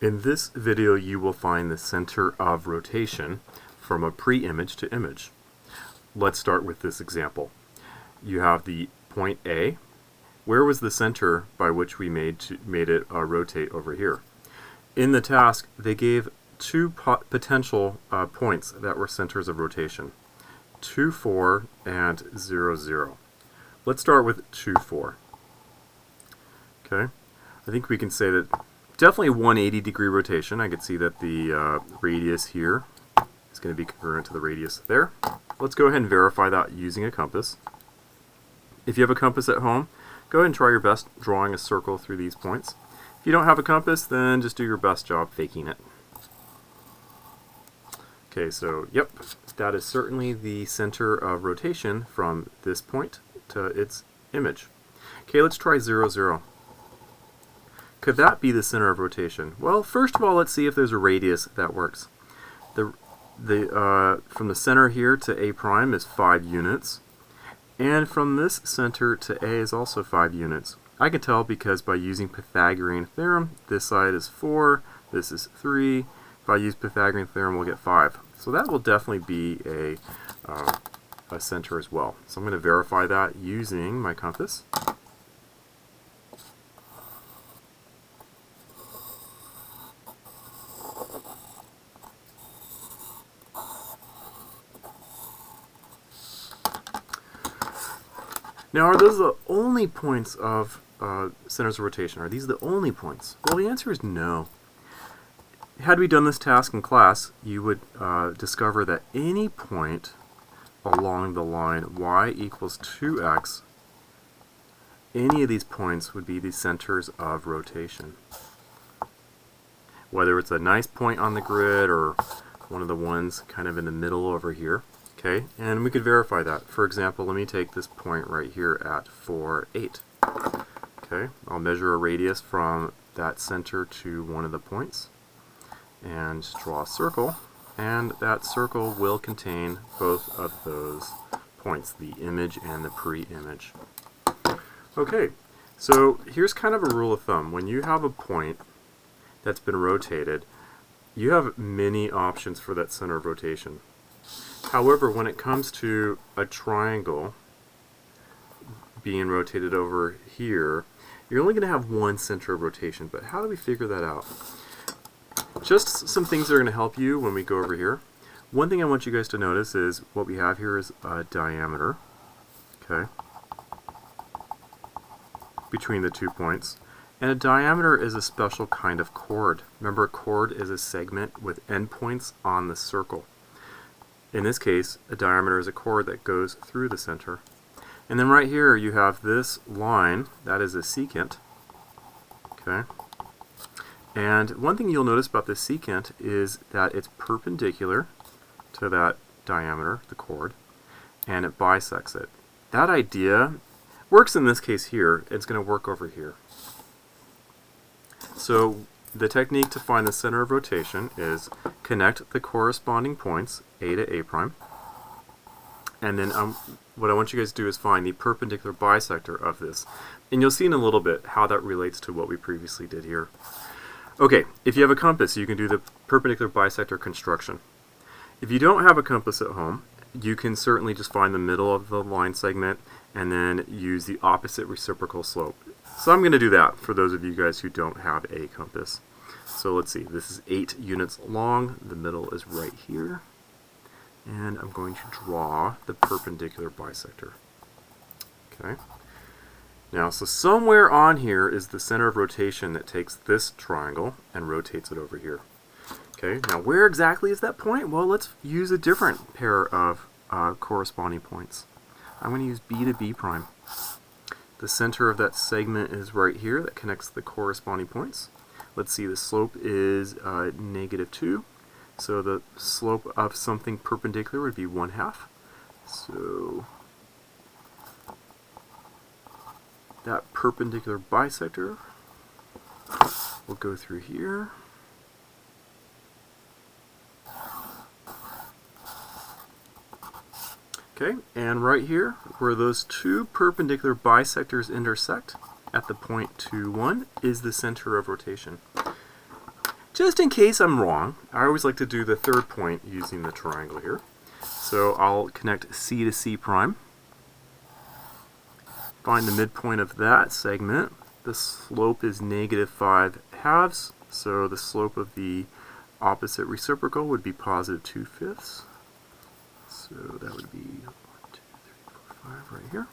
In this video, you will find the center of rotation from a pre-image to image. Let's start with this example. You have the point A. Where was the center by which we made it rotate over here? In the task, they gave two potential points that were centers of rotation, 2, 4, and 0, 0. Let's start with 2, 4. Okay, I think we can say that definitely 180-degree rotation. I could see that the radius here is going to be congruent to the radius there. Let's go ahead and verify that using a compass. If you have a compass at home, go ahead and try your best drawing a circle through these points. If you don't have a compass, then just do your best job faking it. Okay, so yep, that is certainly the center of rotation from this point to its image. Okay, let's try 0, 0. Could that be the center of rotation? Well, first of all, let's see if there's a radius that works. From the center here to A prime is 5 units, and from this center to A is also 5 units. I can tell because by using Pythagorean theorem, this side is 4, this is 3. If I use Pythagorean theorem, we'll get 5. So that will definitely be a center as well. So I'm going to verify that using my compass. Now, are those the only points of centers of rotation? Are these the only points? Well, the answer is no. Had we done this task in class, you would discover that any point along the line y equals 2x, any of these points would be the centers of rotation. Whether it's a nice point on the grid or one of the ones kind of in the middle over here. Okay, and we could verify that. For example, let me take this point right here at 4, 8. Okay, I'll measure a radius from that center to one of the points and draw a circle, and that circle will contain both of those points, the image and the pre-image. Okay, so here's kind of a rule of thumb. When you have a point that's been rotated, you have many options for that center of rotation. However, when it comes to a triangle being rotated over here, you're only going to have one center of rotation. But how do we figure that out? Just some things that are going to help you when we go over here. One thing I want you guys to notice is what we have here is a diameter, okay, between the 2 points. And a diameter is a special kind of chord. Remember, a chord is a segment with endpoints on the circle. In this case, a diameter is a chord that goes through the center. And then right here you have this line, that is a secant. Okay. And one thing you'll notice about this secant is that it's perpendicular to that diameter, the chord, and it bisects it. That idea works in this case here. It's going to work over here. So the technique to find the center of rotation is connect the corresponding points, A to A prime, and then what I want you guys to do is find the perpendicular bisector of this. And you'll see in a little bit how that relates to what we previously did here. Okay, if you have a compass, you can do the perpendicular bisector construction. If you don't have a compass at home, you can certainly just find the middle of the line segment and then use the opposite reciprocal slope. So I'm going to do that for those of you guys who don't have a compass. So let's see, this is 8 units long, the middle is right here, and I'm going to draw the perpendicular bisector. Okay. Now, so somewhere on here is the center of rotation that takes this triangle and rotates it over here. Okay, now where exactly is that point? Well, let's use a different pair of corresponding points. I'm going to use B to B prime. The center of that segment is right here that connects the corresponding points. Let's see, the slope is -2. So the slope of something perpendicular would be 1/2. So that perpendicular bisector will go through here. Okay, and right here, where those two perpendicular bisectors intersect, at the point 2, 1, is the center of rotation. Just in case I'm wrong, I always like to do the third point using the triangle here. So I'll connect C to C prime, find the midpoint of that segment. The slope is -5/2, so the slope of the opposite reciprocal would be +2/5. So that would be 1, 2, 3, 4, 5 right here.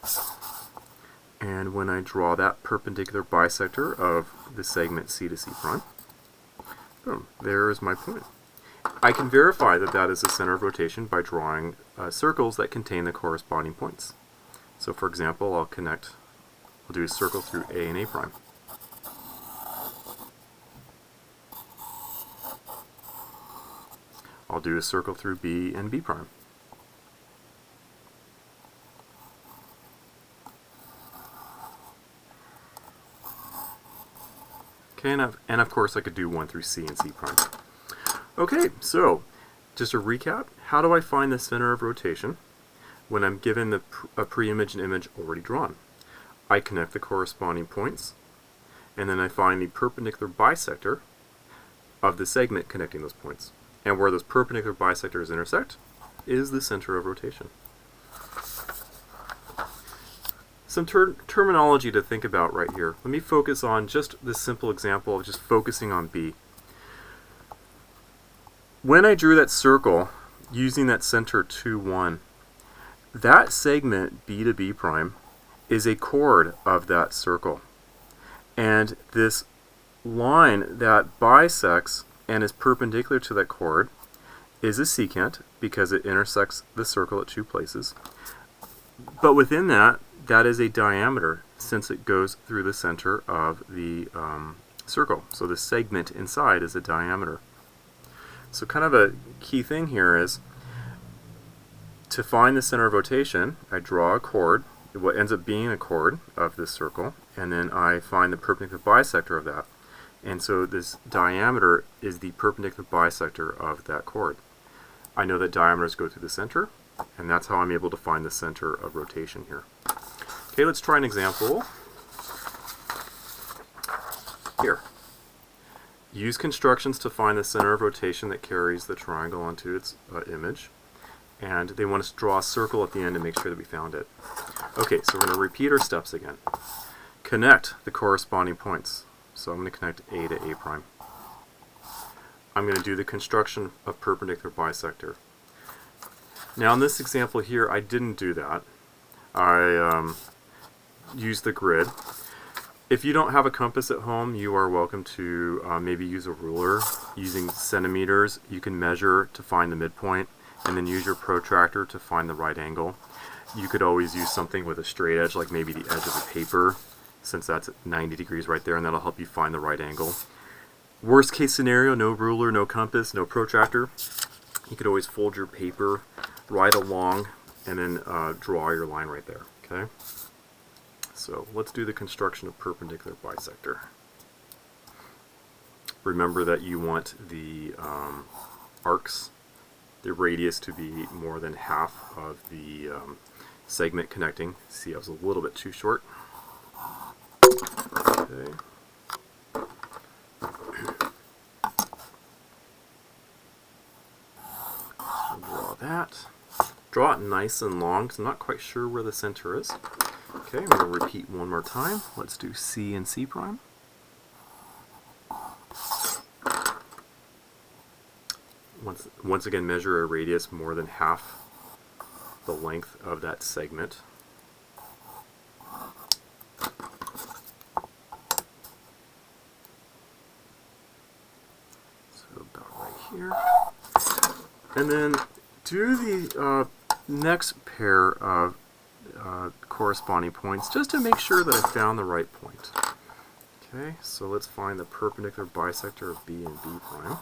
And when I draw that perpendicular bisector of the segment C to C prime, boom, there is my point. I can verify that that is the center of rotation by drawing circles that contain the corresponding points. So for example, I'll do a circle through A and A prime. I'll do a circle through B and B prime. Okay, and of course I could do one through C and C prime. Okay, so just a recap, how do I find the center of rotation when I'm given a pre-image and image already drawn? I connect the corresponding points, and then I find the perpendicular bisector of the segment connecting those points. And where those perpendicular bisectors intersect is the center of rotation. Some terminology to think about right here. Let me focus on just this simple example of just focusing on B. When I drew that circle using that center 2, 1, that segment B to B prime is a chord of that circle. And this line that bisects and is perpendicular to that chord is a secant because it intersects the circle at 2 places. But within that, that is a diameter since it goes through the center of the circle. So the segment inside is a diameter. So kind of a key thing here is to find the center of rotation, I draw a chord, what ends up being a chord of this circle, and then I find the perpendicular bisector of that. And so this diameter is the perpendicular bisector of that chord. I know that diameters go through the center, and that's how I'm able to find the center of rotation here. Okay, let's try an example. Here. Use constructions to find the center of rotation that carries the triangle onto its image. And they want us to draw a circle at the end to make sure that we found it. Okay, so we're going to repeat our steps again. Connect the corresponding points. So I'm going to connect A to A prime. I'm going to do the construction of perpendicular bisector. Now in this example here, I didn't do that. I used the grid. If you don't have a compass at home, you are welcome to maybe use a ruler. Using centimeters, you can measure to find the midpoint, and then use your protractor to find the right angle. You could always use something with a straight edge, like maybe the edge of the paper, since that's 90 degrees right there, and that'll help you find the right angle. Worst case scenario, no ruler, no compass, no protractor. You could always fold your paper right along and then draw your line right there. Okay. So let's do the construction of perpendicular bisector. Remember that you want the arcs, the radius to be more than half of the segment connecting. See, I was a little bit too short. Okay. Draw that. Draw it nice and long because I'm not quite sure where the center is. Okay, I'm going to repeat one more time. Let's do C and C prime. Once again, measure a radius more than half the length of that segment. So about right here. And then do the next pair of corresponding points just to make sure that I found the right point. Okay, so let's find the perpendicular bisector of B and B prime.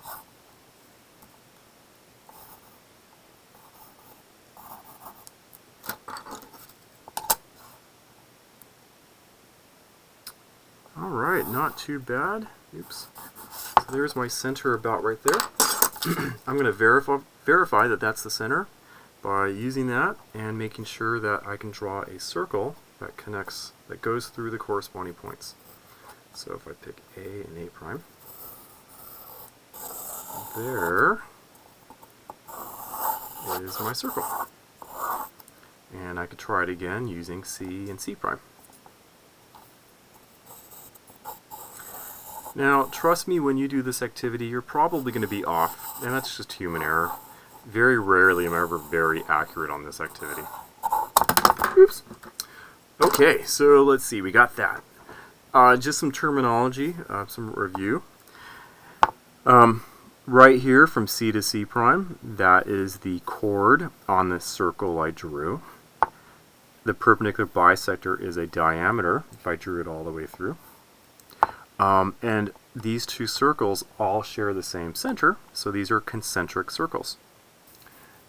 Alright, not too bad. Oops. So there's my center about right there. I'm going to verify that that's the center by using that and making sure that I can draw a circle that connects, that goes through the corresponding points. So if I pick A and A prime, there is my circle. And I could try it again using C and C prime. Now, trust me, when you do this activity, you're probably going to be off, and that's just human error. Very rarely am I ever very accurate on this activity. Oops. Okay, so let's see, we got that. Just some terminology, some review. Right here from C to C prime, that is the chord on the circle I drew. The perpendicular bisector is a diameter, if I drew it all the way through. And these two circles all share the same center, so these are concentric circles.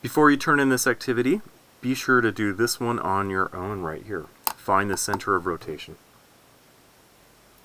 Before you turn in this activity, be sure to do this one on your own right here. Find the center of rotation.